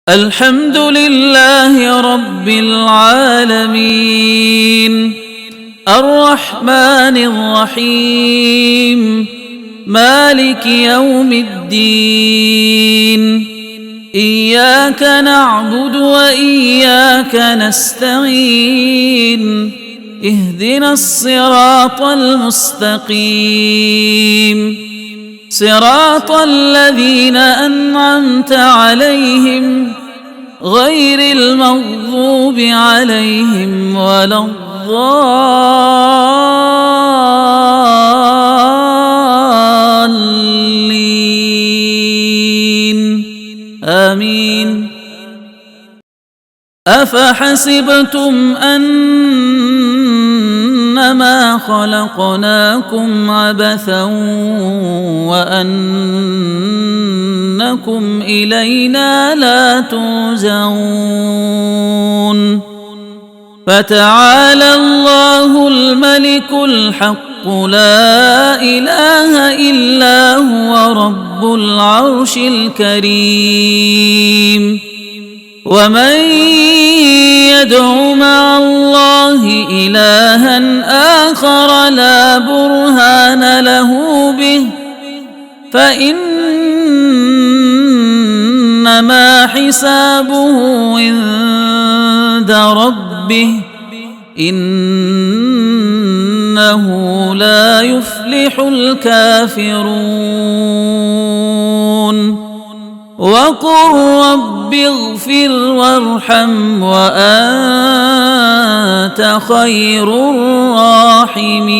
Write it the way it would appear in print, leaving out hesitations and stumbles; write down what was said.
الحمد لله رب العالمين الرحمن الرحيم مالك يوم الدين إياك نعبد وإياك نستعين اهدنا الصراط المستقيم صراط الذين أنعمت عليهم غير المغضوب عليهم ولا الضالين آمين. أفحسبتم أنما خلقناكم عبثا وأنكم إلينا لا ترجعون فتعالى الله الملك الحق لا إله إلا هو رب العرش الكريم. ومن يدع مع الله إلها آخر لا برهان له به فإنما حسابه عند ربه إنه لا يفلح الكافرون. وقل رب اغفر وارحم وأنت خير الراحمين.